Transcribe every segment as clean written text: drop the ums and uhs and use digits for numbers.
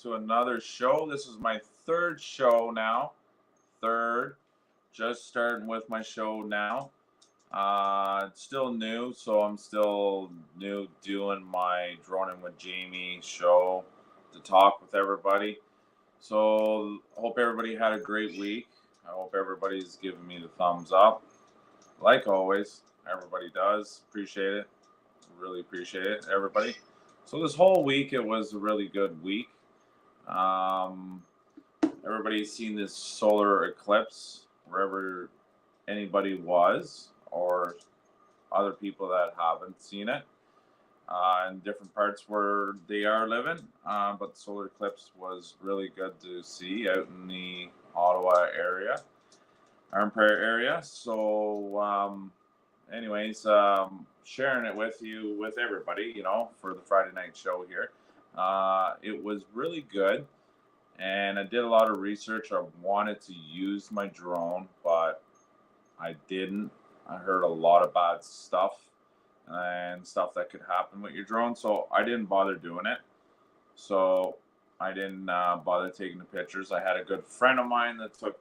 to another show. This is my third show now. Third. Just starting with my show now. It's still new, so I'm still new doing my Droning with Jamie show to talk with everybody. So hope everybody had a great week. I hope everybody's giving me the thumbs up. Like always, everybody does. Appreciate it. Really appreciate it, everybody. So this whole week, it was a really good week. Everybody's seen this solar eclipse wherever anybody was, or other people that haven't seen it in different parts where they are living. But the solar eclipse was really good to see out in the Ottawa area, Empire area. So, anyways, sharing it with you, with everybody, for the Friday night show here. It was really good, and I did a lot of research. I wanted to use my drone, but I didn't. I heard a lot of bad stuff and stuff that could happen with your drone, so I didn't bother doing it. So I didn't bother taking the pictures. I had a good friend of mine that took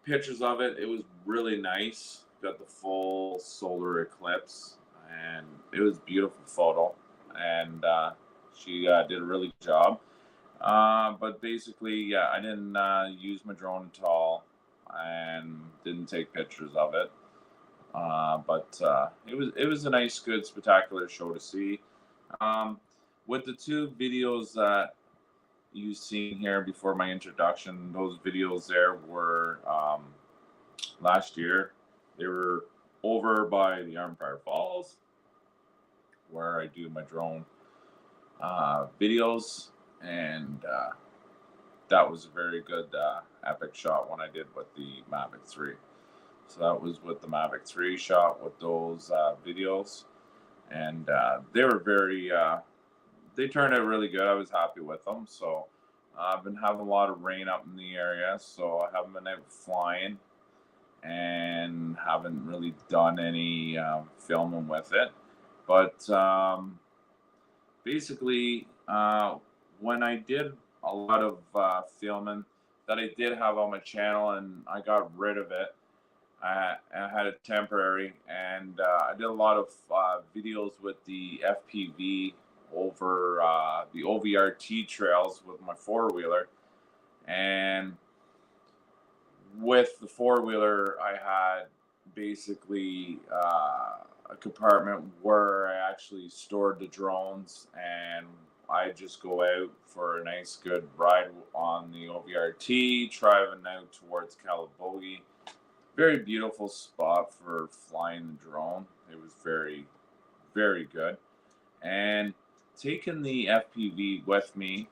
pictures of it. It was really nice. Got the full solar eclipse, and it was a beautiful photo, and she did a really good job. But basically, yeah, I didn't use my drone at all and didn't take pictures of it. But it was a nice, good, spectacular show to see. With the two videos that you've seen here before my introduction, those videos there were last year. They were over by the Empire Falls, where I do my drone videos, and that was a very good epic shot when I did with the Mavic 3. So that was with the Mavic 3 shot with those videos, and they were very, they turned out really good. I was happy with them. So I've been having a lot of rain up in the area, so I haven't been out flying and haven't really done any filming with it. But basically, when I did a lot of filming that I did have on my channel, and I got rid of it, I had it temporary, and I did a lot of videos with the FPV over the OVRT trails with my four-wheeler. And with the four-wheeler, I had basically a compartment where I actually stored the drones, and I just go out for a nice good ride on the OVRT, driving out towards Calabogie. Very beautiful spot for flying the drone. It was very, very good. And taking the FPV with me,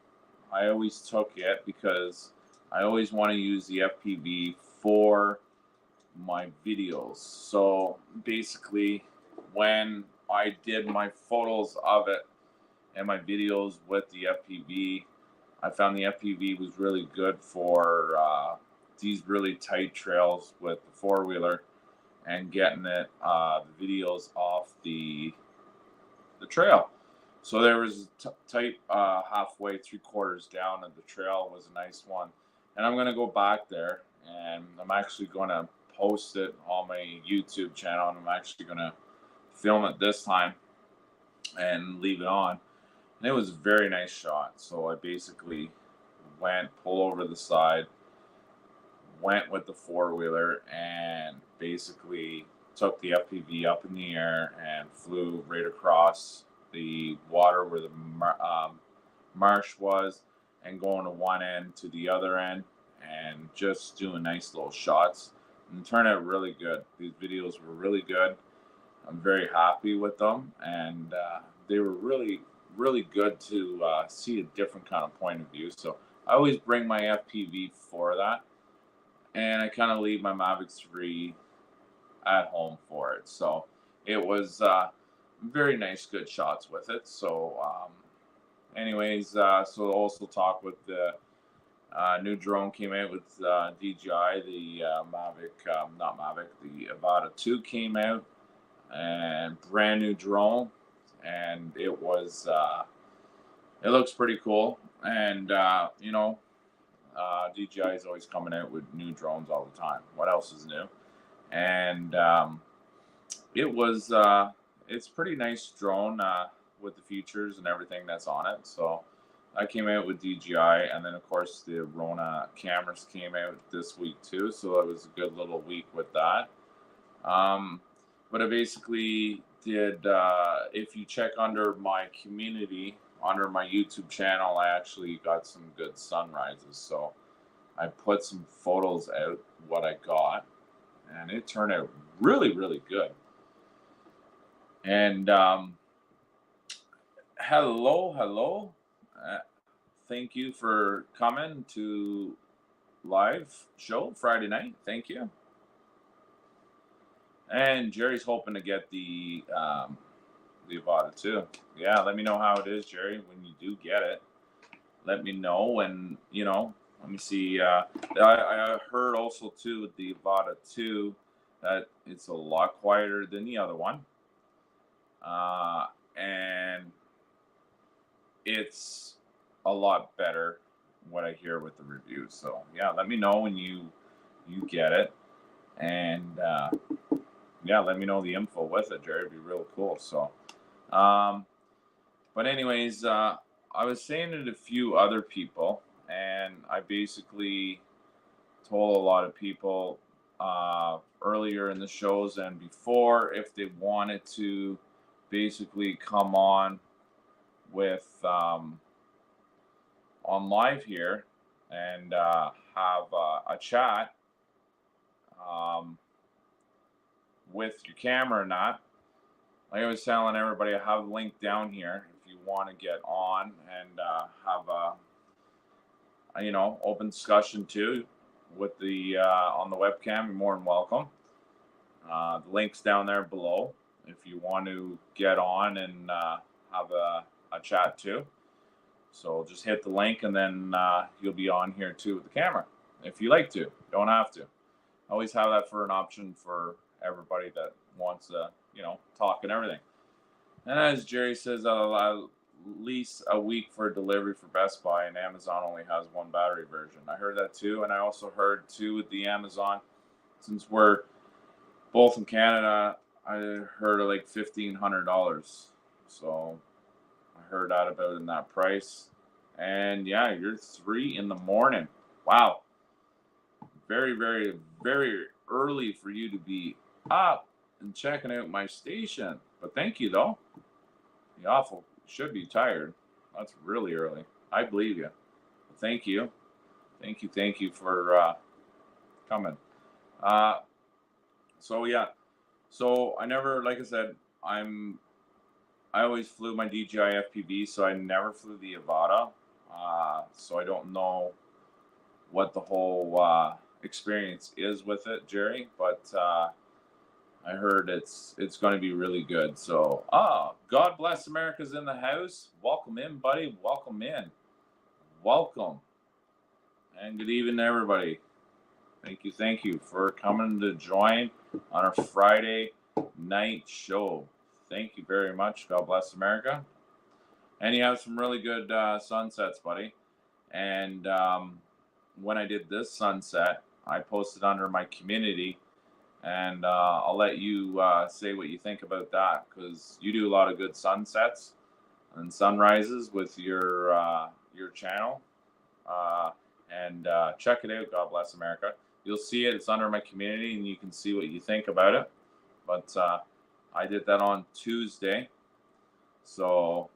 I always took it because I always want to use the FPV for my videos. So basically, when I did my photos of it and my videos with the FPV, I found the FPV was really good for these really tight trails with the four-wheeler and getting it the videos off the trail. So there was tight halfway, 3/4 down of the trail was a nice one. And I'm going to go back there, and I'm actually going to post it on my YouTube channel, and I'm actually going to film it this time and leave it on. And it was a very nice shot. So I basically pulled over the side, went with the four-wheeler, and basically took the FPV up in the air and flew right across the water where the marsh was, and going to one end to the other end, and just doing nice little shots. And it turned out really good. These videos were really good. I'm very happy with them, and they were really, really good to see a different kind of point of view. So I always bring my FPV for that, and I kind of leave my Mavic 3 at home for it. So it was very nice, good shots with it. So anyways, so also talk with the new drone came out with DJI, the Mavic, not Mavic, the Avata 2 came out, and brand new drone, and it was it looks pretty cool. And you know, DJI is always coming out with new drones all the time. What else is new? And it was it's pretty nice drone with the features and everything that's on it. So I came out with DJI, and then of course the Rona cameras came out this week too. So it was a good little week with that. But I basically did. If you check under my community, under my YouTube channel, I actually got some good sunrises. So I put some photos out what I got, and it turned out really, really good. And hello. Thank you for coming to live show Friday night. Thank you. And Jerry's hoping to get the Avada too. Yeah, let me know how it is, Jerry, when you do get it. Let me know, and you know, let me see. I heard also too with the Avada 2 that it's a lot quieter than the other one, and it's a lot better what I hear with the reviews. So yeah, let me know when you get it, and yeah, let me know the info with it, Jerry. It'd be real cool. So, but anyways, I was saying to a few other people, and I basically told a lot of people earlier in the shows and before if they wanted to basically come on with on live here and have a chat with your camera or not. Like I was telling everybody, I have a link down here if you want to get on and have a you know, open discussion too with the on the webcam. You're more than welcome. The link's down there below if you want to get on and have a chat too. So just hit the link, and then you'll be on here too with the camera if you like to. Don't have to. Always have that for an option for everybody that wants to, you know, talk and everything. And as Jerry says, at least a week for delivery for Best Buy, and Amazon only has one battery version. I heard that too, and I also heard too with the Amazon, since we're both in Canada, I heard of like $1,500. So I heard that about in that price. And yeah, you're 3 in the morning. Wow. Very, very, very early for you to be up and checking out my station. But thank you, though. You awful should be tired. That's really early. I believe you. Thank you. Thank you for coming. So yeah. So I never, like I said, I always flew my DJI FPV, so I never flew the Avada. So I don't know what the whole experience is with it, Jerry, but I heard it's going to be really good. So, God Bless America's in the house. Welcome in, buddy. Welcome in. Welcome. And good evening, everybody. Thank you for coming to join on our Friday night show. Thank you very much. God bless America. And you have some really good sunsets, buddy. And when I did this sunset, I posted under my community, and I'll let you say what you think about that, because you do a lot of good sunsets and sunrises with your channel. And check it out. God Bless America. You'll see it. It's under my community, and you can see what you think about it. But I did that on Tuesday. So,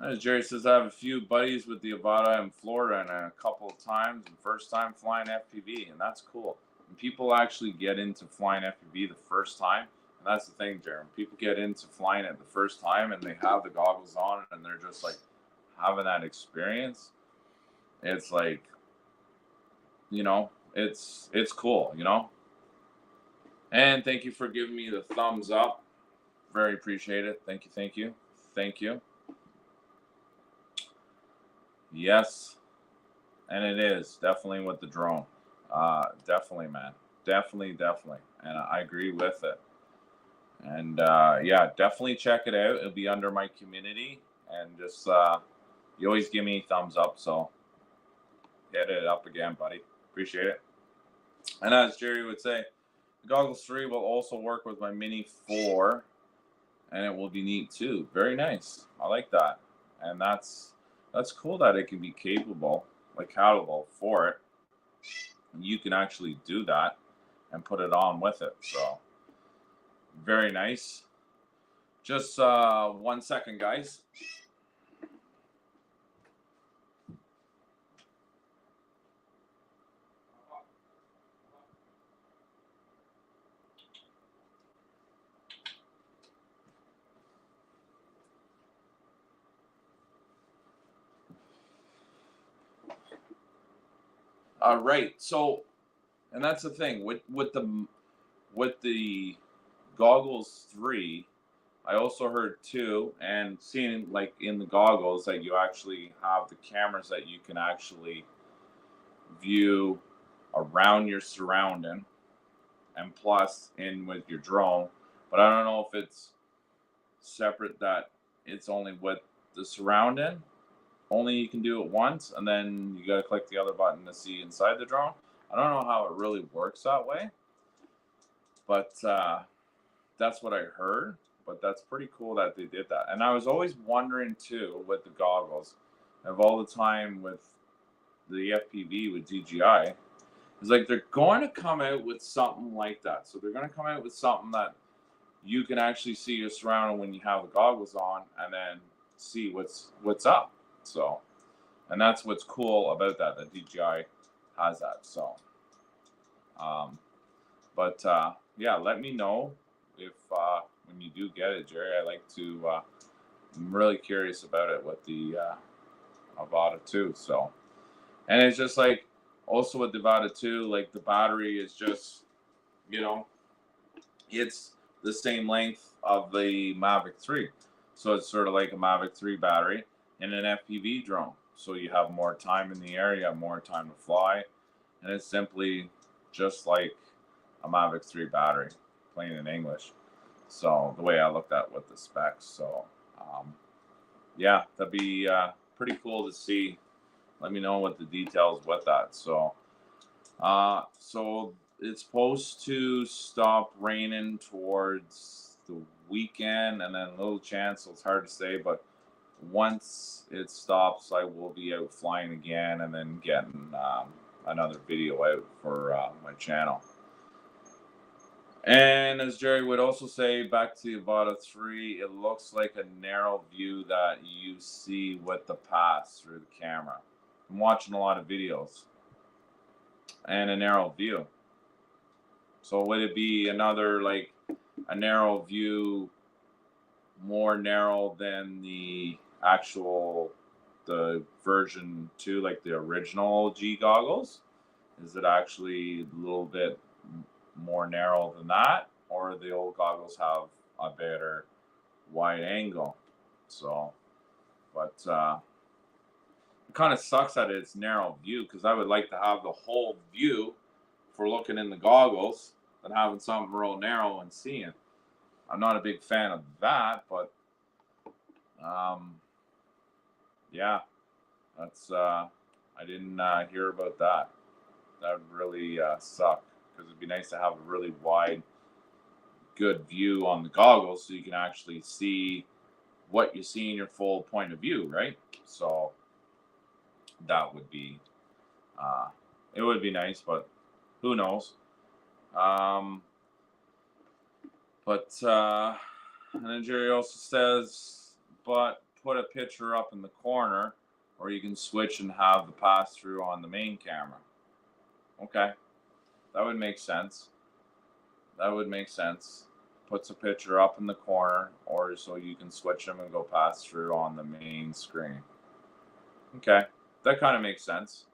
as Jerry says, I have a few buddies with the Avada in Florida, and a couple of times, and first time flying FPV, and that's cool. And people actually get into flying FPV the first time, and that's the thing, Jerry. People get into flying it the first time, and they have the goggles on, and they're just like having that experience. It's like, you know, it's cool, you know. And thank you for giving me the thumbs up. Very appreciate it. Thank you. Yes, and it is definitely with the drone. Definitely, man. Definitely. And I agree with it. And yeah, definitely check it out. It'll be under my community, and just you always give me thumbs up, so hit it up again, buddy. Appreciate it. And as Jerry would say, the Goggles 3 will also work with my Mini 4, and it will be neat too. Very nice. I like that. And that's cool that it can be capable, like compatible for it. You can actually do that and put it on with it. So very nice. Just 1 second, guys. All right. So, and that's the thing with the Goggles 3. I also heard too, and seeing like in the goggles that you actually have the cameras that you can actually view around your surrounding, and plus in with your drone. But I don't know if it's separate that it's only with the surrounding. Only you can do it once, and then you got to click the other button to see inside the drone. I don't know how it really works that way, but that's what I heard. But that's pretty cool that they did that. And I was always wondering too with the goggles, of all the time with the FPV with DJI, it's like they're going to come out with something like that. So they're going to come out with something that you can actually see your surrounding when you have the goggles on, and then see what's up. So, and that's what's cool about that DJI has that. So, yeah, let me know if when you do get it, Jerry. I like to. I'm really curious about it with the Avata 2. So, and it's just like also with the Avata 2, like the battery is just, it's the same length of the Mavic 3. So it's sort of like a Mavic 3 battery in an FPV drone. So you have more time in the air, you have more time to fly, and it's simply just like a Mavic 3 battery, plain in English. So the way I looked at with the specs. So yeah, that'd be pretty cool to see. Let me know what the details with that. So so it's supposed to stop raining towards the weekend, and then a little chance, so it's hard to say, but once it stops, I will be out flying again, and then getting another video out for my channel. And as Jerry would also say, back to the Avata 3, it looks like a narrow view that you see with the pass through the camera. I'm watching a lot of videos, and a narrow view. So would it be another, like, a narrow view, more narrow than the actual, the version 2, like the original G goggles? Is it actually a little bit more narrow than that, or the old goggles have a better wide angle? So, but it kind of sucks that it's narrow view, because I would like to have the whole view for looking in the goggles than having something real narrow and seeing. I'm not a big fan of that, but yeah, that's I didn't hear about that. That would really suck, because it'd be nice to have a really wide, good view on the goggles, so you can actually see what you see in your full point of view, right? So that would be it would be nice, but who knows? And then Jerry also says, but put a picture up in the corner, or you can switch and have the pass through on the main camera. Okay, that would make sense. That would make sense. Puts a picture up in the corner, or so you can switch them and go pass through on the main screen. Okay, that kind of makes sense.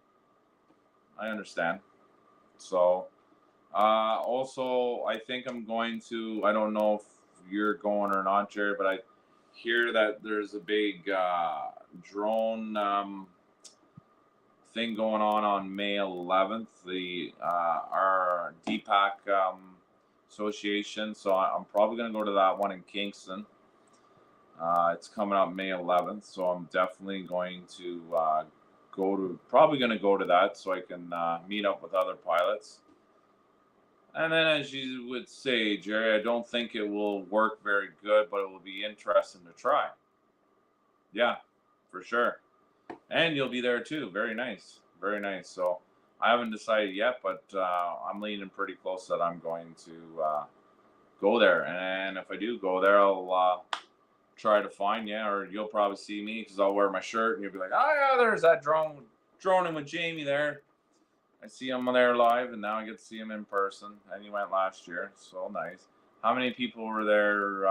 I understand. So, also, I think I'm going to, I don't know if you're going or not, Jerry, but I hear that there's a big drone thing going on May 11th, the our DPAC association. So I'm probably going to go to that one in Kingston. It's coming up May 11th, so I'm definitely going to probably going to go to that so I can meet up with other pilots. And then, as you would say, Jerry, I don't think it will work very good, but it will be interesting to try. Yeah, for sure. And you'll be there too. Very nice. Very nice. So I haven't decided yet, but I'm leaning pretty close that I'm going to go there. And if I do go there, I'll try to find you, or you'll probably see me because I'll wear my shirt and you'll be like, oh, yeah, there's that droning with Jamie there. I see him there live, and now I get to see him in person. And he went last year. So nice. How many people were there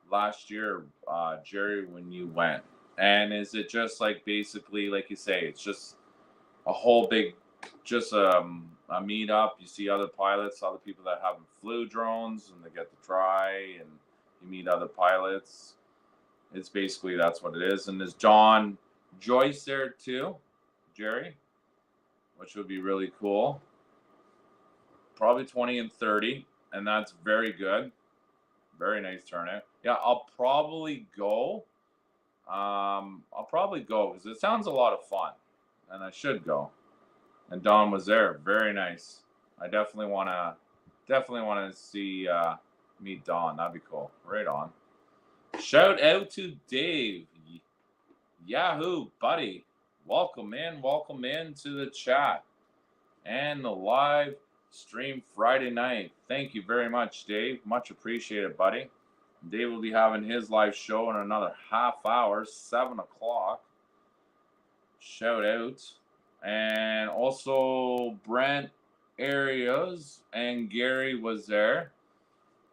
last year, Jerry, when you went? And is it just like basically, like you say, it's just a whole big, just a meetup? You see other pilots, other people that haven't flew drones, and they get to try, and you meet other pilots. It's basically that's what it is. And is John Joyce there too, Jerry? Which would be really cool. Probably 20 and 30, and that's very good. Very nice turnout. Yeah, I'll probably go. Because it sounds a lot of fun, and I should go. And Don was there. Very nice. I definitely wanna see meet Don. That'd be cool. Right on. Shout out to Dave. Yahoo, buddy. Welcome in to the chat and the live stream Friday night. Thank you very much, Dave. Much appreciated, buddy. Dave will be having his live show in another half hour, 7 o'clock. Shout out. And also Brent Arias and Gary was there.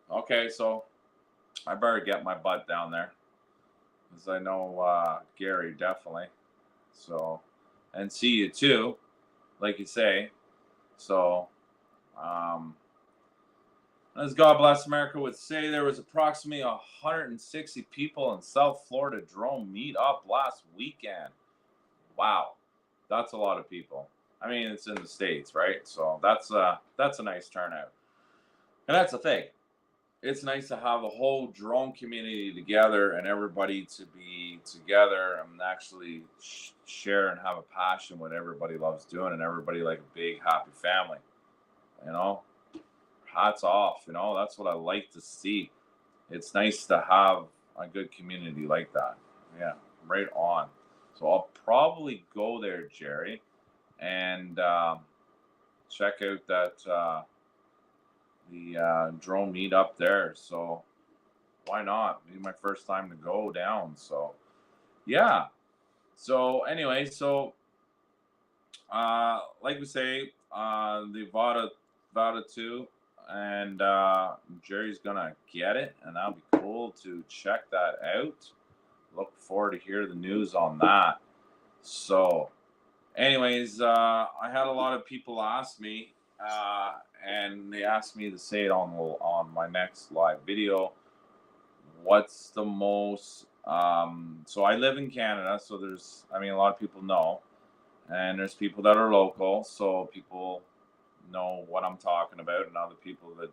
Okay, so I better get my butt down there, because I know Gary definitely. So, and see you too, like you say. So, as God Bless America would say, there was approximately 160 people in South Florida drone meetup last weekend. Wow, that's a lot of people. I mean, it's in the States, right? So that's a nice turnout. And that's the thing. It's nice to have a whole drone community together and everybody to be together and actually share and have a passion what everybody loves doing, and everybody like a big happy family. You know, hats off. You know, that's what I like to see. It's nice to have a good community like that. Yeah, right on. So I'll probably go there, Jerry, and check out that the drone meet up there. So why not? Be my first time to go down. So yeah. So anyway, so like we say, the Vada 2, and Jerry's gonna get it, and that'll be cool to check that out. Look forward to hear the news on that. So anyways, I had a lot of people ask me, and they asked me to say it on my next live video. What's the most? So I live in Canada, so there's, I mean, a lot of people know, and there's people that are local, so people know what I'm talking about, and other people that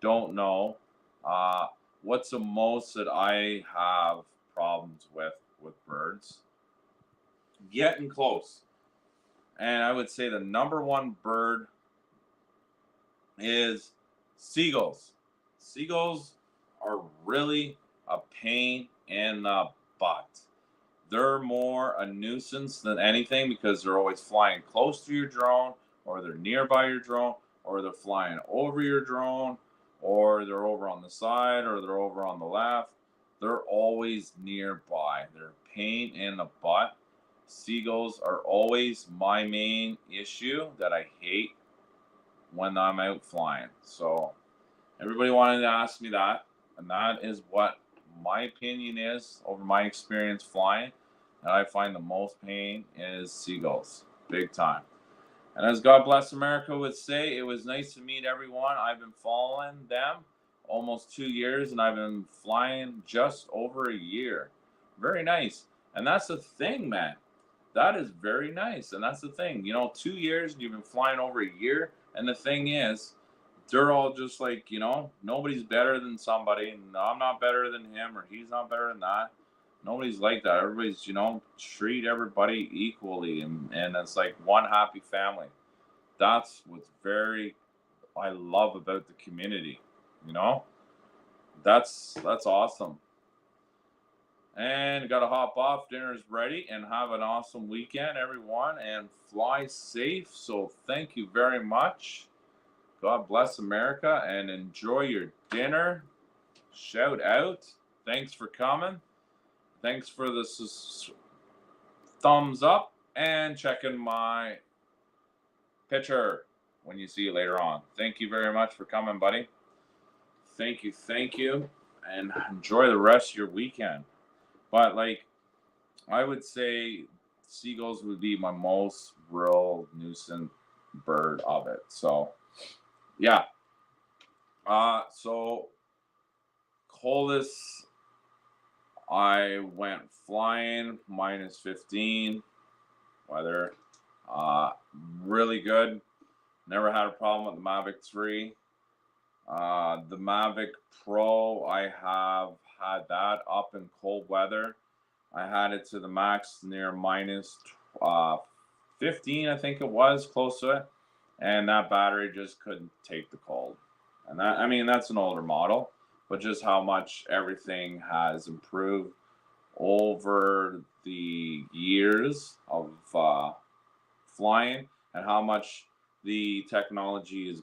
don't know. What's the most that I have problems with birds? Getting close. And I would say the number one bird is seagulls. Seagulls are really a pain in the butt. They're more a nuisance than anything because they're always flying close to your drone, or they're nearby your drone, or they're flying over your drone, or they're over on the side, or they're over on the left. They're always nearby. They're a pain in the butt. Seagulls are always my main issue that I hate when I'm out flying. So everybody wanted to ask me that, and that is what my opinion is over my experience flying. And I find the most pain is seagulls, big time. And as God Bless America would say, it was nice to meet everyone. I've been following them almost 2 years, and I've been flying just over a year. Very nice. And that's the thing, man. That is very nice. And that's the thing. You know, 2 years and you've been flying over a year. And the thing is, they're all just like, nobody's better than somebody, and I'm not better than him, or he's not better than that. Nobody's like that. Everybody's, treat everybody equally, and it's like one happy family. That's what's I love about the community. You know, that's awesome. And got to hop off. Dinner's ready, and have an awesome weekend, everyone, and fly safe. So thank you very much. God bless America, and enjoy your dinner. Shout out. Thanks for coming. Thanks for the thumbs up and checking my picture when you see it later on. Thank you very much for coming, buddy. Thank you, and enjoy the rest of your weekend. But I would say seagulls would be my most real nuisance bird of it. So yeah. So coldest, I went flying, -15 weather. Really good. Never had a problem with the Mavic 3. The Mavic Pro, I have had that up in cold weather. I had it to the max near -15, I think it was, close to it. And that battery just couldn't take the cold. And that's an older model, but just how much everything has improved over the years of flying, and how much the technology has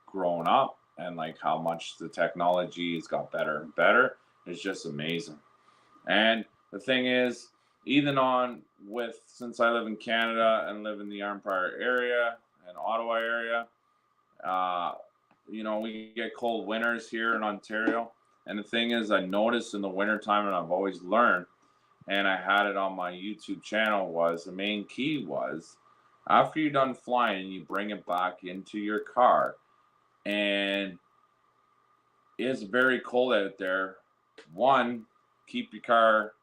grown up, and how much the technology has got better and better. It's just amazing. And the thing is, since I live in Canada and live in the Empire area and Ottawa area, we get cold winters here in Ontario. And the thing is, I noticed in the wintertime, and I've always learned, and I had it on my YouTube channel, was the main key was, after you're done flying, you bring it back into your car, and it's very cold out there. One, keep your car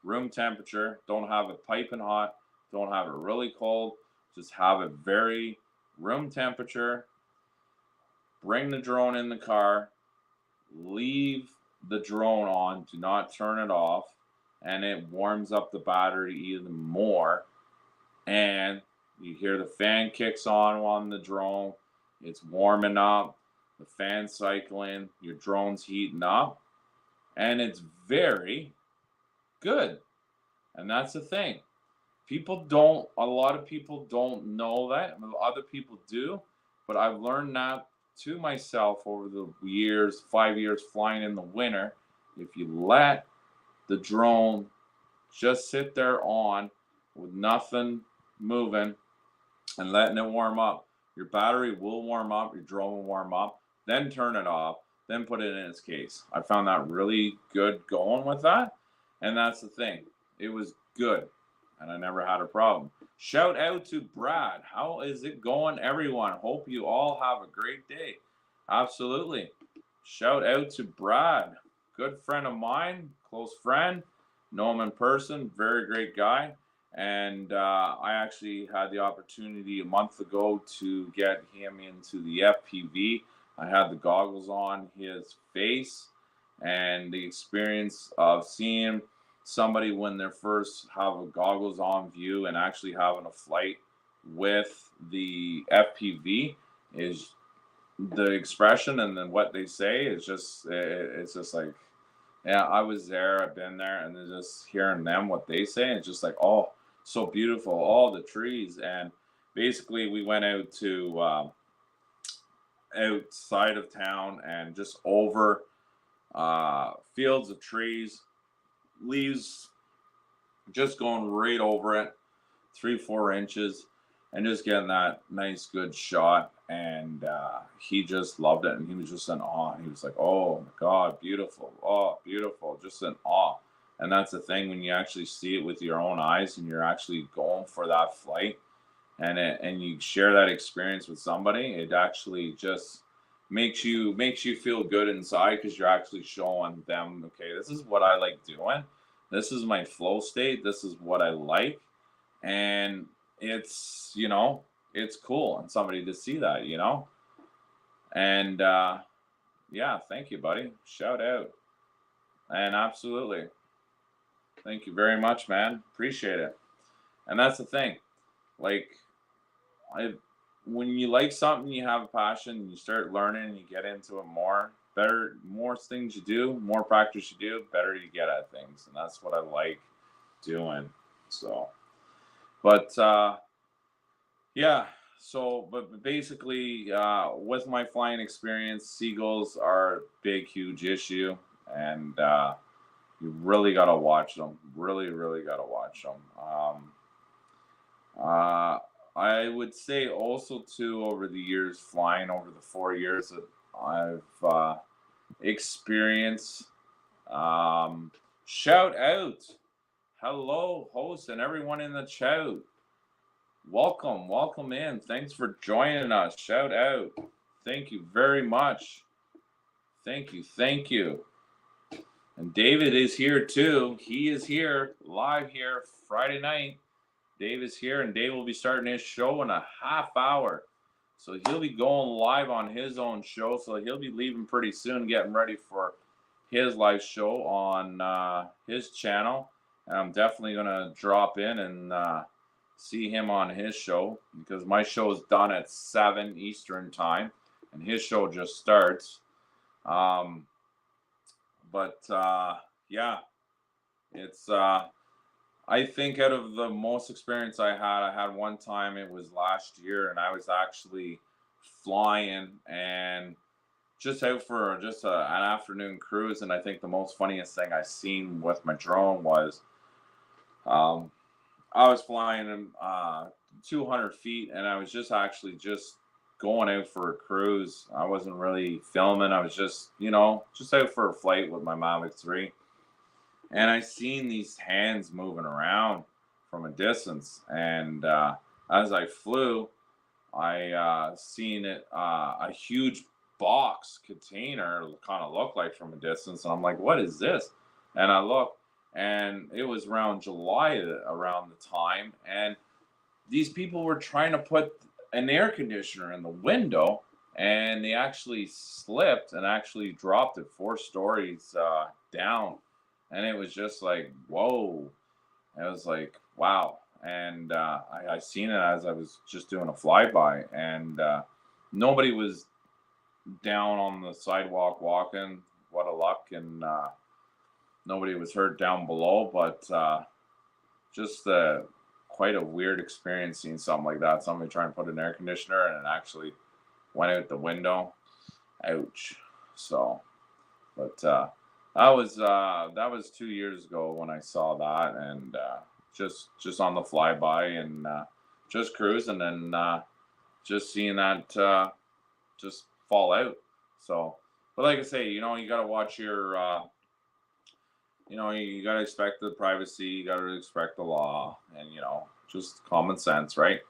room temperature. Don't have it piping hot. Don't have it really cold. Just have it very room temperature. Bring the drone in the car. Leave the drone on. Do not turn it off. And it warms up the battery even more. And you hear the fan kicks on the drone. It's warming up. The fan cycling. Your drone's heating up. And it's very good. And that's the thing. A lot of people don't know that. Other people do. But I've learned that to myself over the 5 years flying in the winter. If you let the drone just sit there on with nothing moving and letting it warm up, your battery will warm up, your drone will warm up, then turn it off, then put it in its case. I found that really good going with that. And that's the thing. It was good. And I never had a problem. Shout out to Brad. How is it going, everyone? Hope you all have a great day. Absolutely. Shout out to Brad. Good friend of mine, close friend. Know him in person. Very great guy. And I actually had the opportunity a month ago to get him into the FPV. I had the goggles on his face, and the experience of seeing somebody when they're first have a goggles on view and actually having a flight with the FPV is the expression, and then what they say is just, it's just like, yeah, I was there, I've been there, and then just hearing them, what they say, it's just like, oh, so beautiful, all the trees. And basically we went out to outside of town and just over fields of trees, leaves just going right over it, 3-4 inches, and just getting that nice good shot. And he just loved it, and he was just in awe. He was like, oh my God, beautiful, oh beautiful, just in awe. And that's the thing, when you actually see it with your own eyes and you're actually going for that flight, and you share that experience with somebody, it actually just makes you feel good inside, because you're actually showing them, okay, this is what I like doing, this is my flow state, this is what I like. And it's it's cool, and somebody to see that, And yeah, thank you, buddy. Shout out. And absolutely. Thank you very much, man. Appreciate it. And that's the thing. Like, I, when you like something, you have a passion, you start learning, and you get into it more. Better, more things you do, more practice you do, better you get at things, and that's what I like doing. So, but yeah. So, but basically, with my flying experience, seagulls are a big, huge issue, and you really gotta watch them. Really, really gotta watch them. Uh, I would say also too over the years, flying over the 4 years that I've experienced. Um, Shout out, hello, host, and everyone in the chat. Welcome, welcome in. Thanks for joining us. Shout out. Thank you very much. Thank you, thank you. And David is here too. He is here, live here, Friday night. Dave is here, and Dave will be starting his show in a half hour. So he'll be going live on his own show. So he'll be leaving pretty soon, getting ready for his live show on his channel. And I'm definitely going to drop in and see him on his show, because my show is done at 7 Eastern time, and his show just starts. Yeah, it's I think out of the most experience I had one time, it was last year, and I was actually flying and just out for just an afternoon cruise. And I think the most funniest thing I seen with my drone was I was flying 200 feet, and I was just actually just going out for a cruise. I wasn't really filming. I was just, just out for a flight with my Mavic 3. And I seen these hands moving around from a distance. And as I flew, I seen it, a huge box container kind of looked like from a distance. And I'm like, what is this? And I look, and it was around July around the time. And these people were trying to put an air conditioner in the window, and they actually slipped and actually dropped it 4 stories down. And it was just like, whoa. It was like, wow. And I seen it as I was just doing a flyby, and nobody was down on the sidewalk walking. What a luck. And nobody was hurt down below, but just quite a weird experience seeing something like that. Somebody trying to put an air conditioner, and it actually went out the window. Ouch. So, but that was 2 years ago when I saw that, and just on the flyby, and just cruising, and just seeing that just fall out. So, but like I say, you gotta watch your you got to expect the privacy, you got to respect the law, and just common sense, right?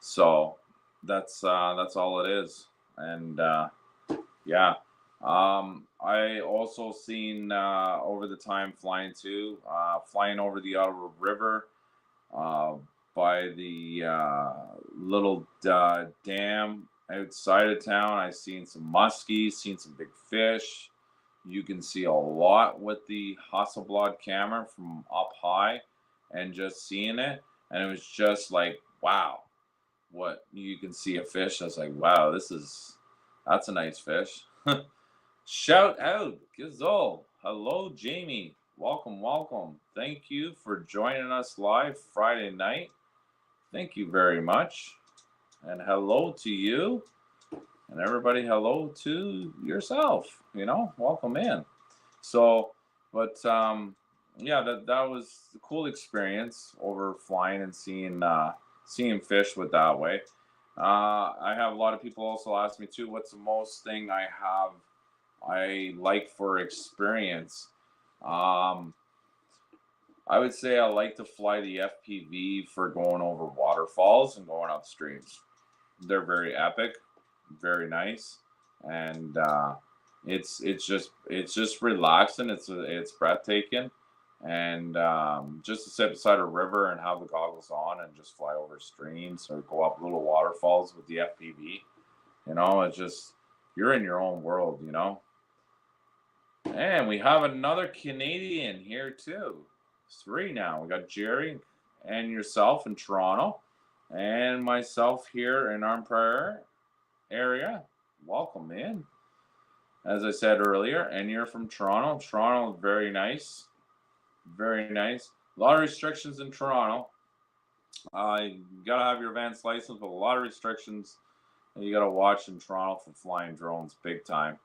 So that's all it is. And yeah, I also seen over the time flying too, flying over the Ottawa River, by the little dam outside of town. I seen some muskies, seen some big fish. You can see a lot with the Hasselblad camera from up high, and just seeing it. And it was just like, wow, what you can see a fish. I was like, wow, that's a nice fish. Shout out, Gazol. Hello, Jamie. Welcome, welcome. Thank you for joining us live Friday night. Thank you very much. And hello to you. And everybody, hello to yourself. Welcome in. So, but yeah, that was a cool experience over flying and seeing fish with that way. I have a lot of people also ask me too, what's the most thing I like for experience? I would say I like to fly the FPV for going over waterfalls and going up streams. They're very epic, very nice, and it's just relaxing. It's breathtaking, and just to sit beside a river and have the goggles on and just fly over streams or go up little waterfalls with the FPV. It's just you're in your own world, you know. And we have another Canadian here too. 3 now. We got Jerry and yourself in Toronto, and myself here in Arm Prairie area. Welcome in. As I said earlier, and you're from Toronto. Toronto, very nice. Very nice. A lot of restrictions in Toronto. You gotta have your advanced license, but a lot of restrictions you gotta watch in Toronto for flying drones, big time.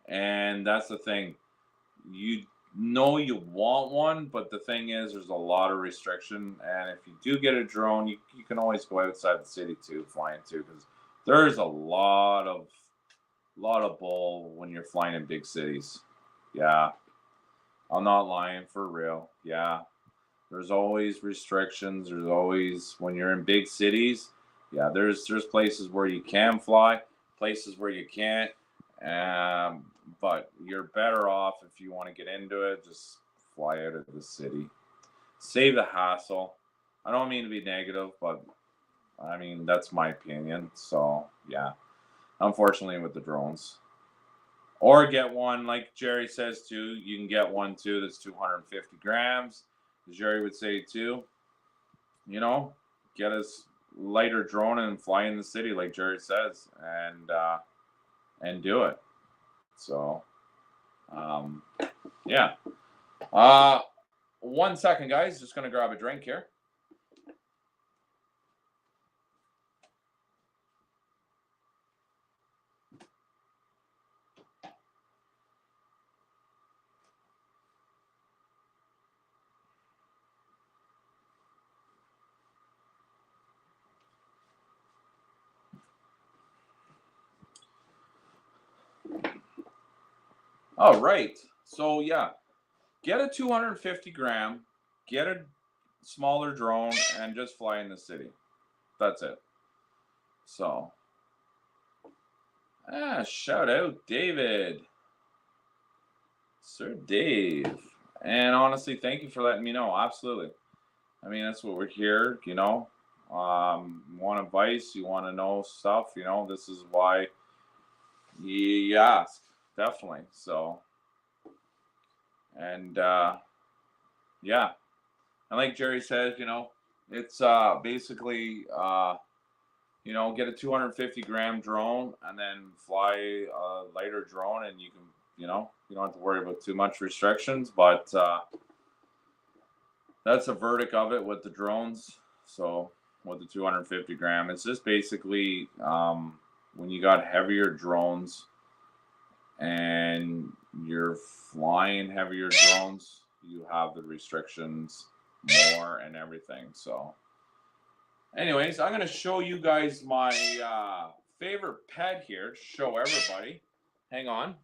And that's the thing. You know you want one, but the thing is, there's a lot of restriction. And if you do get a drone, you can always go outside the city too, flying too, because there's a lot of bull when you're flying in big cities. Yeah, I'm not lying, for real. Yeah, there's always restrictions. There's always, when you're in big cities, yeah, there's places where you can fly, places where you can't. But you're better off, if you want to get into it, just fly out of the city. Save the hassle. I don't mean to be negative, but I mean, that's my opinion. So yeah, unfortunately with the drones. Or get one, like Jerry says too, you can get one too that's 250 grams. Jerry would say too, you know, get a lighter drone and fly in the city like Jerry says, and do it. So yeah. 1 second, guys, just gonna grab a drink here. All right. So yeah, get a 250 gram, get a smaller drone, and just fly in the city. That's it. So, shout out David, Sir Dave, and honestly, thank you for letting me know. Absolutely. I mean, that's what we're here. You know, want advice? You want to know stuff? You know, this is why you ask. Definitely. So, and yeah, and like Jerry says, you know, it's basically you know, get a 250 gram drone and then fly a lighter drone, and you can, you know, you don't have to worry about too much restrictions. But that's a verdict of it with the drones. So with the 250 gram, it's just basically when you got heavier drones and you're flying heavier drones, you have the restrictions more and everything. So anyways, I'm going to show you guys my favorite pet here to show everybody. Hang on.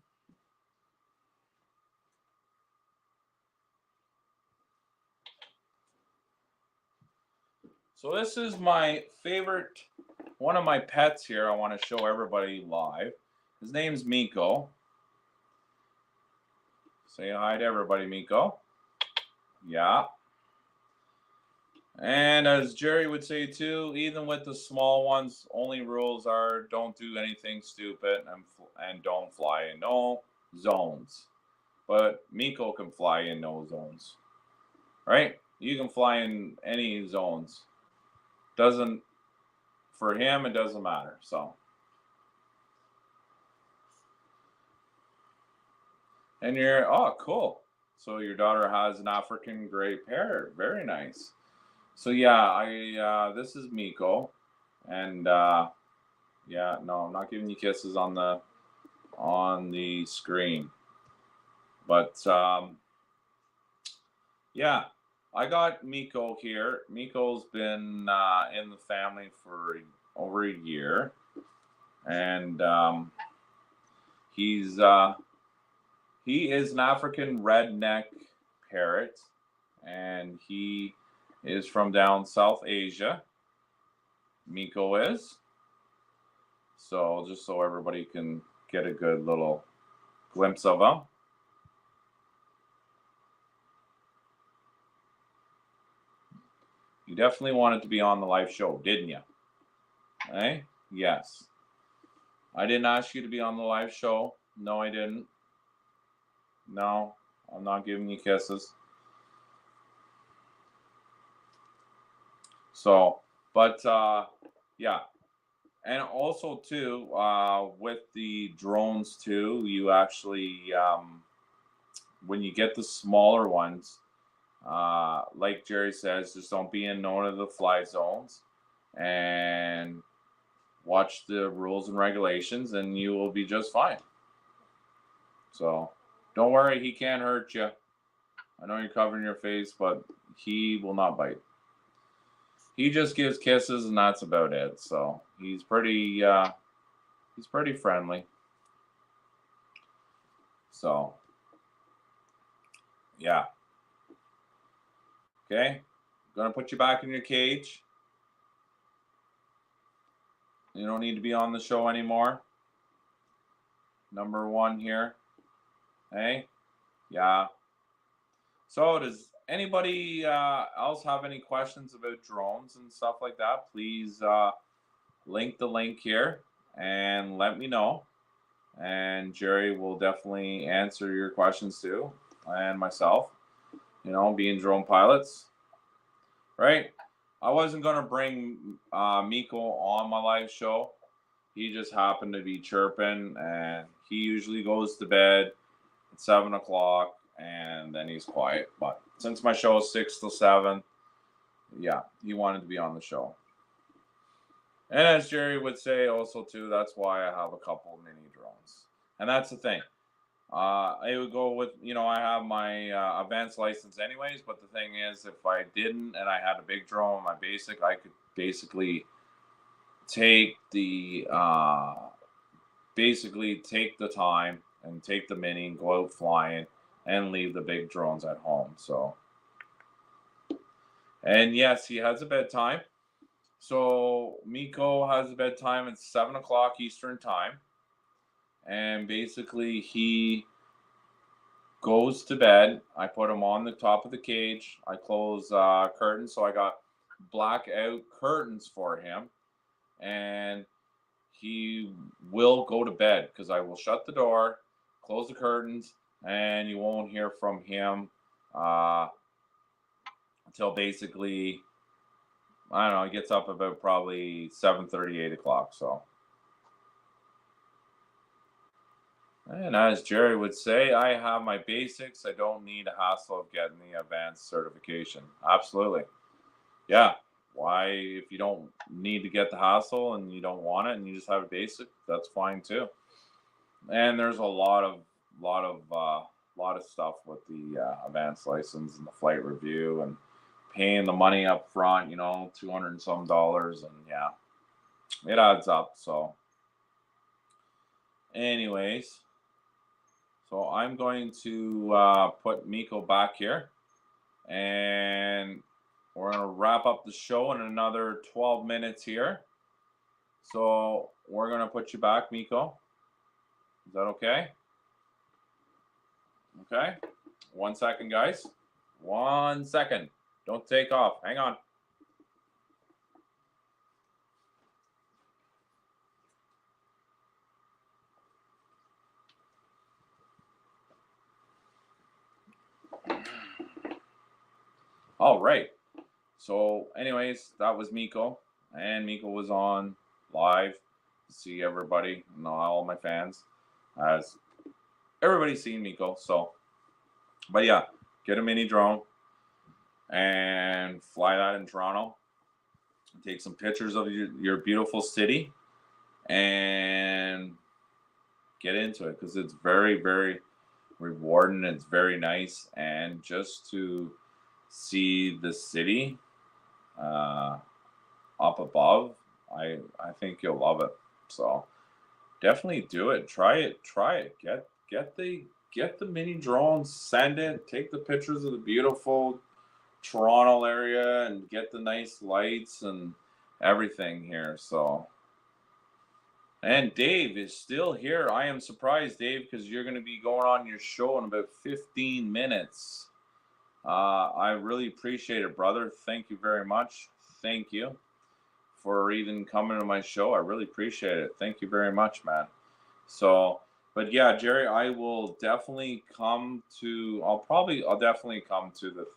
So this is my favorite, one of my pets here I want to show everybody live. His name's Miko. Say hi to everybody, Miko. Yeah. And as Jerry would say too, even with the small ones, only rules are don't do anything stupid and don't fly in no zones. But Miko can fly in no zones, right? You can fly in any zones. Doesn't, for him, it doesn't matter. So, and you're, oh, cool. So your daughter has an African gray parrot. Very nice. So yeah, this is Miko, and yeah, no, I'm not giving you kisses on the screen, but yeah, I got Miko here. Miko's been in the family for over a year, and he is an African redneck parrot, and he is from down South Asia. Miko is. So just so everybody can get a good little glimpse of him. You definitely wanted to be on the live show, didn't you? Eh? Yes. I didn't ask you to be on the live show. No, I didn't. No, I'm not giving you kisses. So, but yeah. And also too, with the drones too, you actually when you get the smaller ones, like Jerry says, just don't be in none of the fly zones, and watch the rules and regulations, and you will be just fine. So, don't worry, he can't hurt you. I know you're covering your face, but he will not bite. He just gives kisses, and that's about it. So he's pretty friendly. So yeah. Okay. Gonna put you back in your cage. You don't need to be on the show anymore. Number one here. Hey? Yeah. So does anybody else have any questions about drones and stuff like that? Please link the link here and let me know. And Jerry will definitely answer your questions too, and myself. You know, being drone pilots, right? I wasn't gonna bring Miko on my live show. He just happened to be chirping, and he usually goes to bed at 7 o'clock, and then he's quiet. But since my show is 6 to 7, yeah, he wanted to be on the show. And as Jerry would say also too, that's why I have a couple of mini drones. And that's the thing. I would go with, I have my advanced license anyways, but the thing is, if I didn't and I had a big drone, my basic, I could basically take the time and take the mini and go out flying and leave the big drones at home. So, and yes, he has a bedtime. So Miko has a bedtime at 7 o'clock Eastern time, and basically he goes to bed. I put him on the top of the cage. I close curtains, so I got blackout curtains for him, and he will go to bed because I will shut the door, close the curtains, and you won't hear from him until basically, I don't know, he gets up about probably 7:30, 8 o'clock. So, and as Jerry would say, I have my basics. I don't need a hassle of getting the advanced certification. Absolutely. Yeah. Why, if you don't need to get the hassle and you don't want it and you just have a basic, that's fine too. And there's a lot of stuff with the advanced license and the flight review and paying the money up front, $200 and some, and yeah, it adds up. So anyways, so I'm going to put Miko back here, and we're going to wrap up the show in another 12 minutes here. So we're going to put you back, Miko. Is that okay? Okay. 1 second, guys. 1 second. Don't take off. Hang on. All right. So anyways, that was Miko. And Miko was on live to see everybody, all my fans. As everybody's seen Miko. So, but yeah, get a mini drone and fly that in Toronto. Take some pictures of your beautiful city and get into it, because it's very, very rewarding. It's very nice. And just to see the city up above, I think you'll love it. So definitely do it. Try it. Get the mini drone, send it, take the pictures of the beautiful Toronto area and get the nice lights and everything here. So, and Dave is still here. I am surprised, Dave, because you're going to be going on your show in about 15 minutes. I really appreciate it, brother. Thank you very much. Thank you for even coming to my show. I really appreciate it. Thank you very much, man. So, but yeah, Jerry, I will definitely come to. I'll definitely come to the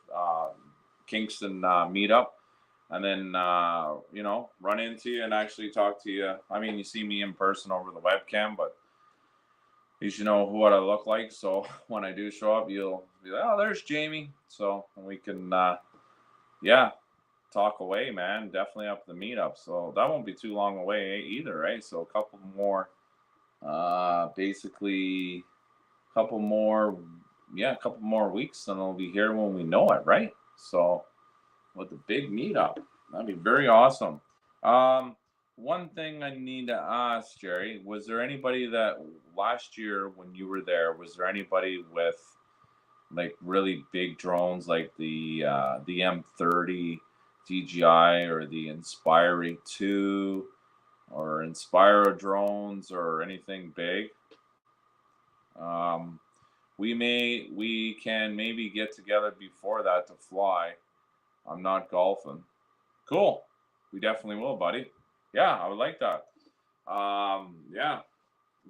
Kingston meetup, and then run into you and actually talk to you. I mean, you see me in person over the webcam, but you should know what I look like. So when I do show up, you'll be like, "Oh, there's Jamie." So we can, yeah, talk away, man. Definitely up the meetup. So that won't be too long away either, right? So a couple more, basically, a couple more weeks, and I'll be here when we know it, right? So with the big meetup, that'd be very awesome. One thing I need to ask, Jerry, was there anybody that last year when you were there, was there anybody with like really big drones like the M30 DJI or the Inspire 2 or Inspiro drones or anything big? Um, we can maybe get together before that to fly. I'm not golfing. Cool. We definitely will, buddy. Yeah, I would like that. Yeah,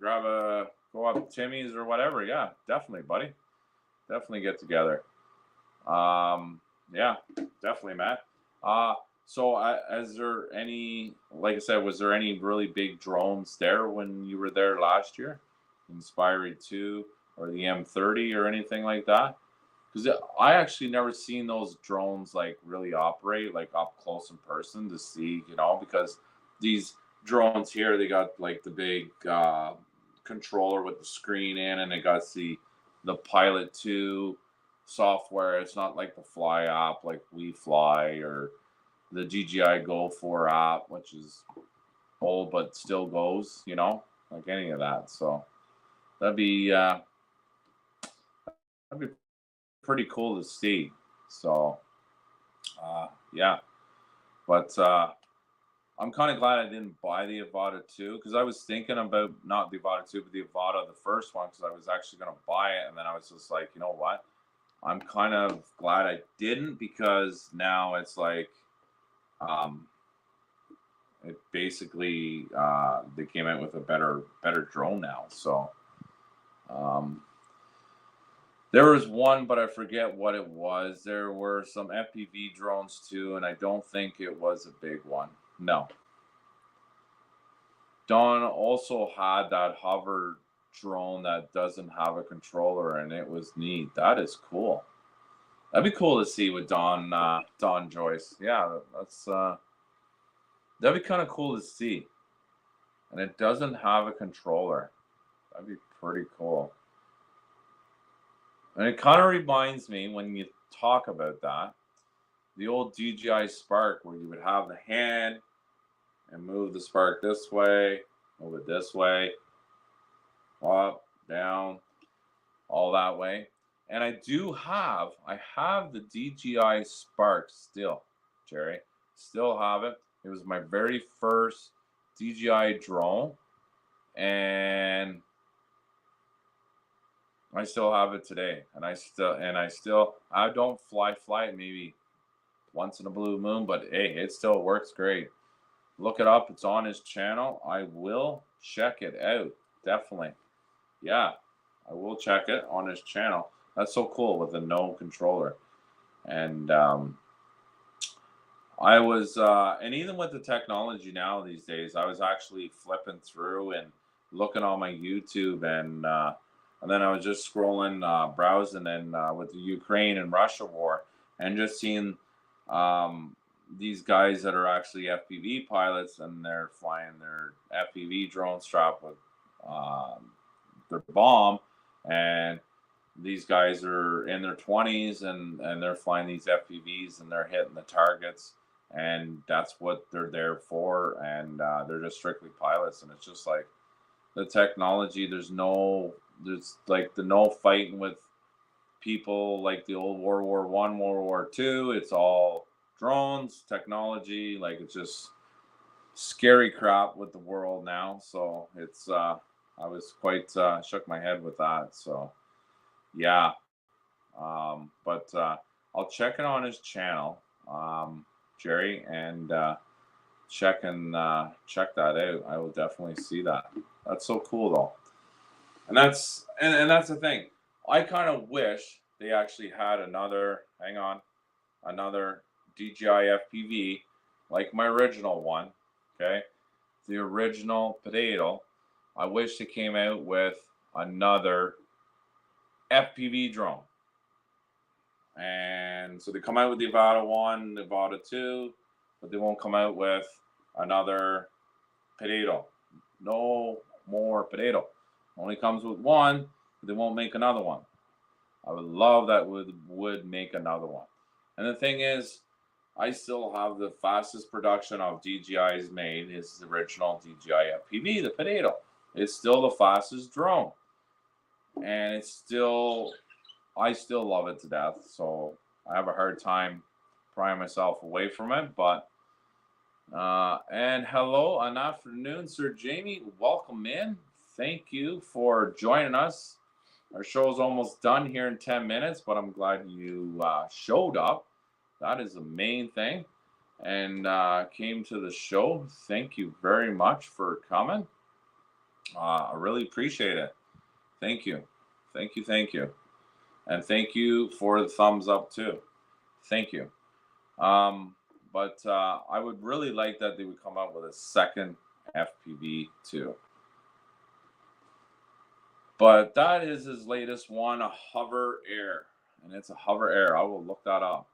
go up to Timmy's or whatever. Yeah, definitely, buddy. Definitely get together. Yeah, definitely, Matt. So is there any, like I said, was there any really big drones there when you were there last year? Inspire 2 or the M30 or anything like that? Because I actually never seen those drones like really operate like up close in person to see, because these drones here, they got like the big controller with the screen in, and it got the Pilot 2 software. It's not like the Fly app like We Fly or the DJI Go 4 app, which is old but still goes, like any of that. So that'd be pretty cool to see. So yeah, but I'm kind of glad I didn't buy the Avata 2 because I was thinking about not the Avata 2 but the Avata, the first one, because I was actually going to buy it, and then I was just like, you know what, I'm kind of glad I didn't, because now it's like it basically they came out with a better drone now. So there was one, but I forget what it was. There were some FPV drones too, and I don't think it was a big one. No. Don also had that hover drone that doesn't have a controller, and it was neat. That is cool. That'd be cool to see with Don Joyce. Yeah, that'd be kind of cool to see. And it doesn't have a controller. That'd be pretty cool. And it kind of reminds me, when you talk about that, the old DJI Spark, where you would have the hand and move the Spark this way, move it this way, up, down, all that way. And I have the DJI Spark still, Jerry. Still have it. It was my very first DJI drone, and I still have it today. And I don't fly it maybe once in a blue moon, but hey, it still works great. Look it up. It's on his channel. I will check it out. Definitely. Yeah, I will check it on his channel. That's so cool with a no controller. And I was, and even with the technology now these days, I was actually flipping through and looking on my YouTube, and then I was just scrolling, browsing, and with the Ukraine and Russia war, and just seeing these guys that are actually FPV pilots, and they're flying their FPV drone strapped with their bomb, and these guys are in their 20s, and they're flying these FPVs, and they're hitting the targets, and that's what they're there for, and they're just strictly pilots. And it's just like the technology, there's like the no fighting with people like the old World War I, World War II. It's all drones, technology. Like, it's just scary crap with the world now. So it's I was quite shook my head with that. So yeah, but I'll check it on his channel, Jerry, and check that out. I will definitely see that. That's so cool though. And that's the thing. I kind of wish they actually had another, another DJI FPV like my original one. Okay, the original potato. I wish they came out with another FPV drone. And so they come out with the Avata 1, the Avata 2, but they won't come out with another potato. No more potato. Only comes with one, but they won't make another one. I would love that would make another one. And the thing is, I still have the fastest production of DJI's made is the original DJI FPV, the potato. It's still the fastest drone. And it's still, I still love it to death. So I have a hard time prying myself away from it. But and hello, an afternoon, Sir Jamie. Welcome in. Thank you for joining us. Our show's almost done here in 10 minutes, but I'm glad you showed up. That is the main thing. And came to the show. Thank you very much for coming. I really appreciate it. Thank you. Thank you. Thank you. And thank you for the thumbs up too. Thank you. But I would really like that they would come out with a second FPV too. But that is his latest one, a Hover Air. And it's a Hover Air. I will look that up.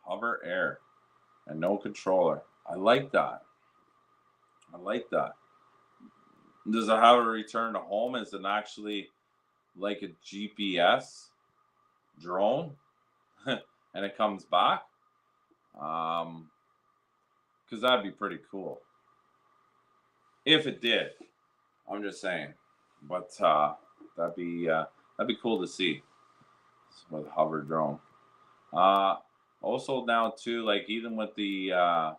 Hover Air. And no controller. I like that. I like that. Does it have a return to home? Is it actually like a GPS drone? And it comes back? Because that'd be pretty cool. If it did. I'm just saying. But that'd be cool to see with hover drone. Also now too, like even with the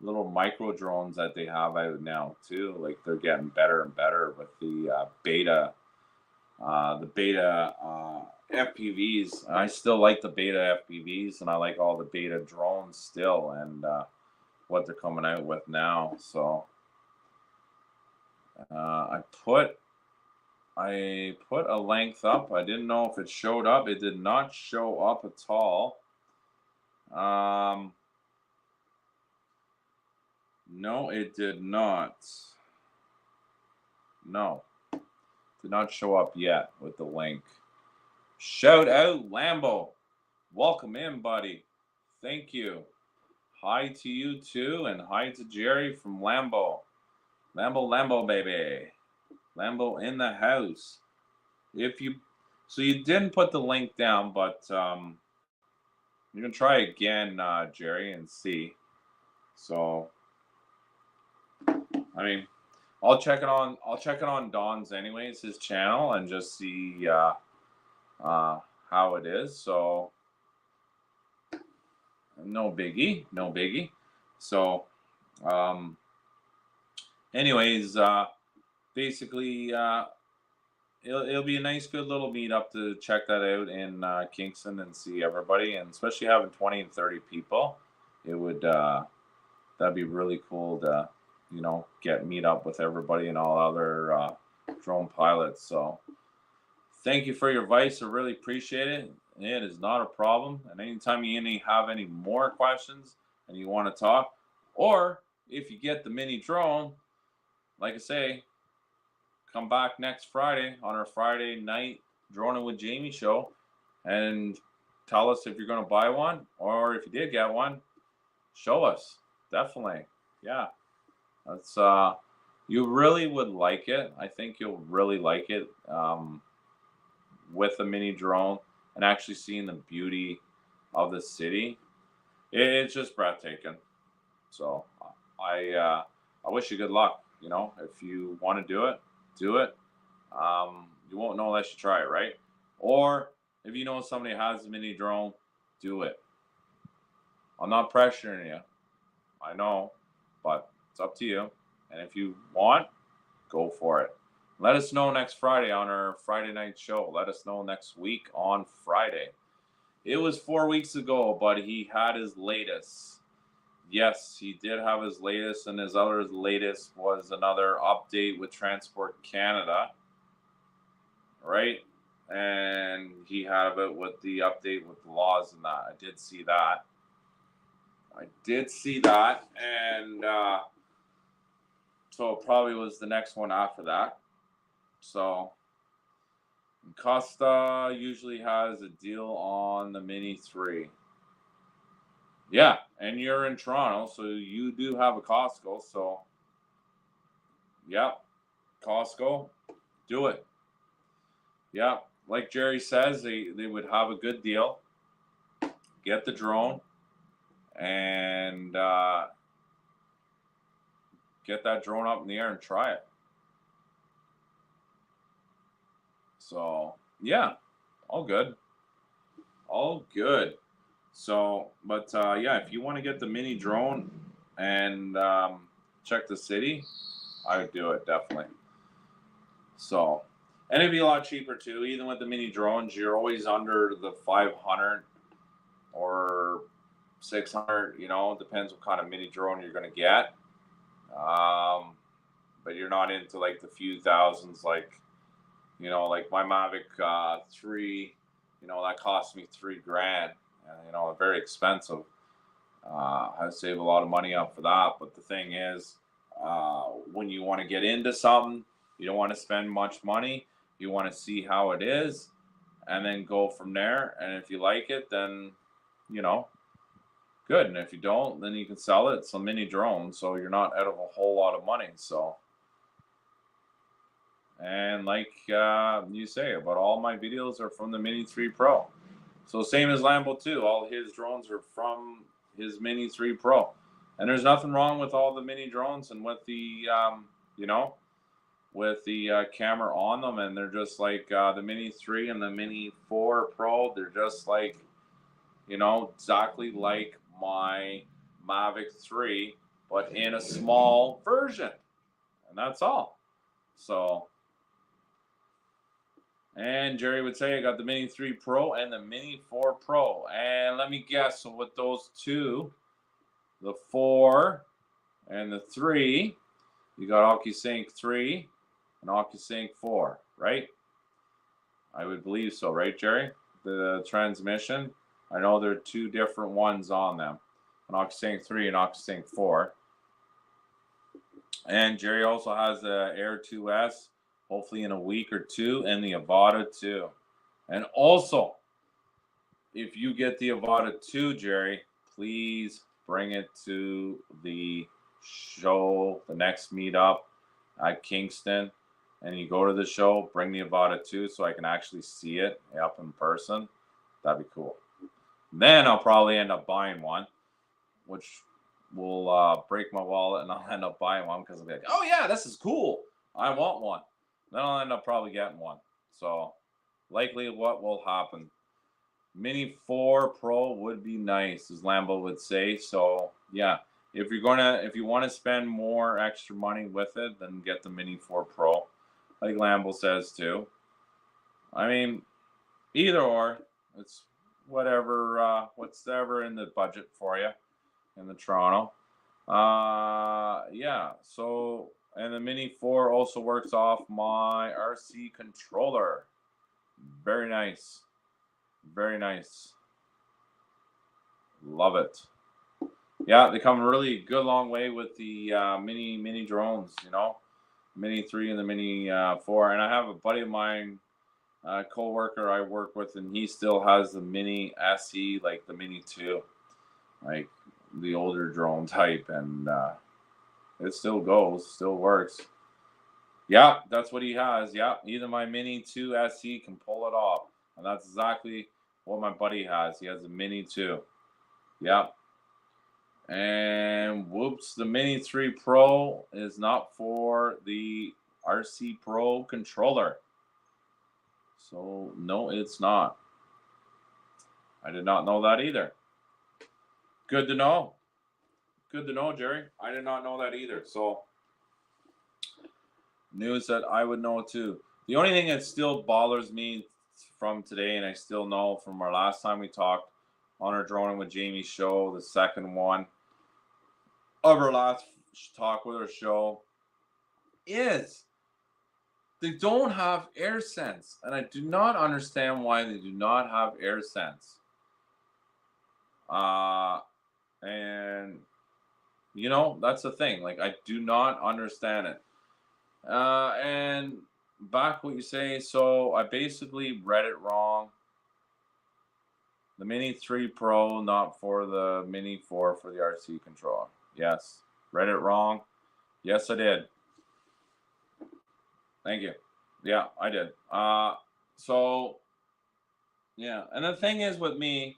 little micro drones that they have out now too, like they're getting better and better with the beta FPVs. I still like the beta FPVs, and I like all the beta drones still, and what they're coming out with now. So I put a length up. I didn't know if it showed up. It did not show up at all. No, it did not. No, did not show up yet with the link. Shout out Lambo. Welcome in, buddy. Thank you. Hi to you too, and hi to Jerry from Lambo. Lambo, baby. Lambo in the house. So you didn't put the link down, but you can try again, Jerry, and see. So, I mean, I'll check it on Don's anyways, his channel, and just see how it is. So, no biggie. So, anyways, basically, it'll be a nice, good little meetup to check that out in Kingston and see everybody, and especially having 20 and 30 people, it would that'd be really cool to meet up with everybody and all other drone pilots. So thank you for your advice. I really appreciate it. It is not a problem. And anytime you have any more questions and you want to talk, or if you get the mini drone, like I say, come back next Friday on our Friday night Droning with Jamie show and tell us if you're going to buy one, or if you did get one, show us. Definitely. Yeah. That's you really would like it. I think you'll really like it with a mini drone and actually seeing the beauty of the city. It's just breathtaking. So I wish you good luck. If you want to do it, do it. You won't know unless you try it, right? Or if you know somebody has a mini drone, do it. I'm not pressuring you. I know, but it's up to you. And if you want, go for it. Let us know next Friday on our Friday night show. Let us know next week on Friday. It was 4 weeks ago, but he had his latest. yes, he did have his latest, and his other latest was another update with Transport Canada, right? And he had it with the update with the laws and that. I did see that. And so it probably was the next one after that. So Costa usually has a deal on the Mini 3. Yeah, and you're in Toronto, so you do have a Costco. So, yep, Costco, do it. Yeah, like Jerry says, they would have a good deal. Get the drone and get that drone up in the air and try it. So, yeah, all good. All good. So, but yeah, if you want to get the mini drone and check the city, I would do it definitely. So, and it'd be a lot cheaper too. Even with the mini drones, you're always under the 500 or 600. You know, it depends what kind of mini drone you're going to get. But you're not into like the few thousands, like, you know, like my Mavic 3. You know, that cost me $3,000. You know, very expensive. I save a lot of money up for that. But the thing is, when you want to get into something, you don't want to spend much money. You want to see how it is and then go from there. And if you like it, then, you know, good. And if you don't, then you can sell it. It's a mini drone, so you're not out of a whole lot of money. So, and like you say, about all my videos are from the Mini 3 Pro. So same as Lambo too. All his drones are from his Mini 3 Pro. And there's nothing wrong with all the mini drones and with the, you know, with the camera on them. And they're just like the Mini 3 and the Mini 4 Pro. They're just like, you know, exactly like my Mavic 3, but in a small version. And that's all. So, and Jerry would say I got the Mini 3 Pro and the Mini 4 Pro. And let me guess, so with those two, the 4 and the 3, you got OcuSync 3 and OcuSync 4, right? I would believe so, right, Jerry? The transmission, I know there are two different ones on them, an OcuSync 3 and OcuSync 4. And Jerry also has the Air 2S, hopefully in a week or two, and the Avata 2. And also, if you get the Avata 2, Jerry, please bring it to the show, the next meetup at Kingston. And you go to the show, bring the Avata 2 so I can actually see it up in person. That'd be cool. Then I'll probably end up buying one, which will break my wallet, and I'll end up buying one because I'll be like, oh yeah, this is cool. I want one. Then I'll end up probably getting one. So likely what will happen. Mini 4 Pro would be nice, as Lambo would say. So yeah, if you want to spend more extra money with it, then get the Mini 4 Pro, like Lambo says too. I mean, either or, it's whatever, whatever in the budget for you in the Toronto. Yeah. So, and the Mini 4 also works off my RC controller. Very nice. Very nice. Love it. Yeah, they come really good long way with the mini drones, you know, Mini 3 and the Mini 4. And I have a buddy of mine, co-worker I work with, and he still has the Mini SE, like the Mini 2, like the older drone type, and it still goes, still works. Yeah, that's what he has. Yeah, either my Mini 2 SE can pull it off, and that's exactly what my buddy has. He has a Mini 2. Yep. And whoops, the Mini 3 Pro is not for the RC Pro controller. So, no, it's not. I did not know that either. Good to know. Good to know, Jerry. I did not know that either. So, news that I would know too. The only thing that still bothers me from today, and I still know from our last time we talked on our Droning with Jamie show, the second one, of our last talk with our show is they don't have air sense. And I do not understand why they do not have air sense. And you know, that's the thing. Like, I do not understand it. And back what you say, so I basically read it wrong. The Mini 3 Pro, not for the Mini 4 for the RC controller. Yes. Read it wrong. Yes, I did. Thank you. Yeah, I did. So, yeah. And the thing is with me,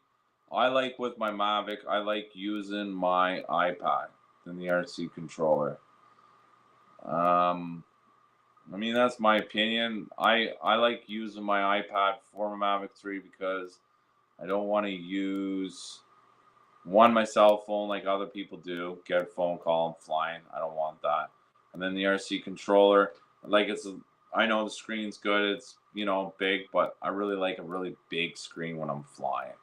I like with my Mavic, I like using my iPad than the RC controller. I mean, that's my opinion. I like using my iPad for my Mavic 3 because I don't want to use my cell phone like other people do. Get a phone call, I'm flying. I don't want that. And then the RC controller, like I know the screen's good. It's, you know, big, but I really like a really big screen when I'm flying.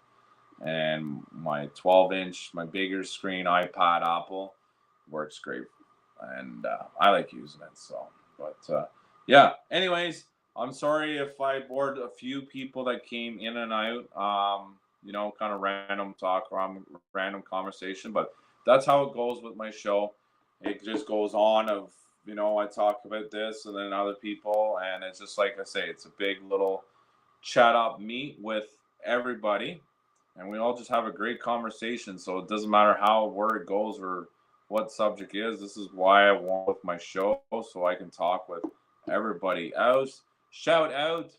And my 12-inch, my bigger screen iPad Apple works great. And I like using it. So, but yeah, anyways, I'm sorry if I bored a few people that came in and out. You know, kind of random talk, random conversation, but that's how it goes with my show. It just goes on of, you know, I talk about this and then other people, and it's just like I say, it's a big little chat up meet with everybody, and we all just have a great conversation. So it doesn't matter where it goes or what subject is. This is why I want with my show, so I can talk with everybody else. Shout out,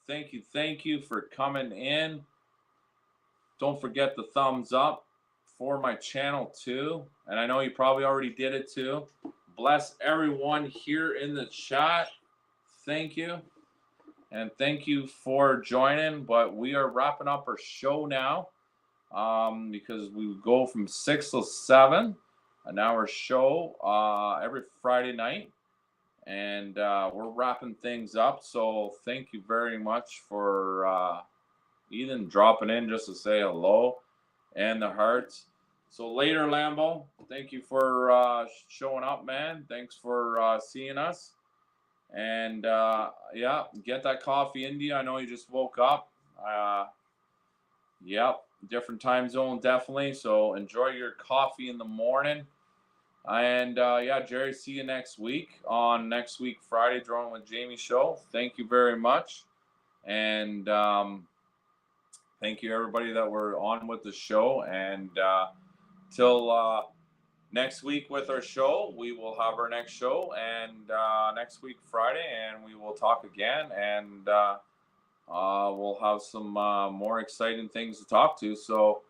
thank you for coming in. Don't forget the thumbs up for my channel too. And I know you probably already did it too. Bless everyone here in the chat. Thank you. And thank you for joining. But we are wrapping up our show now because we go from 6 to 7, an hour show every Friday night. And we're wrapping things up. So thank you very much for Ethan dropping in just to say hello and the hearts. So later, Lambo, thank you for showing up, man. Thanks for seeing us. And yeah, get that coffee, India. I know you just woke up. Yep, different time zone, definitely. So enjoy your coffee in the morning. And yeah, Jerry, see you next week on next week Friday, Droning with Jamie show. Thank you very much. And thank you, everybody that were on with the show. And till next week with our show, we will have our next show. And next week, Friday, and we will talk again. And we'll have some more exciting things to talk to. So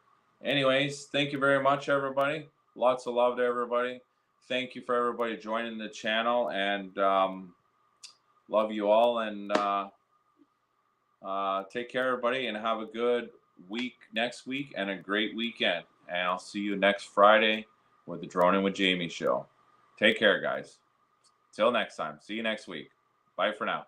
anyways, thank you very much, everybody. Lots of love to everybody. Thank you for everybody joining the channel. And love you all. And take care, everybody, and have a good week next week and a great weekend. And I'll see you next Friday with the Droning with Jamie show. Take care, guys. Till next time. See you next week. Bye for now.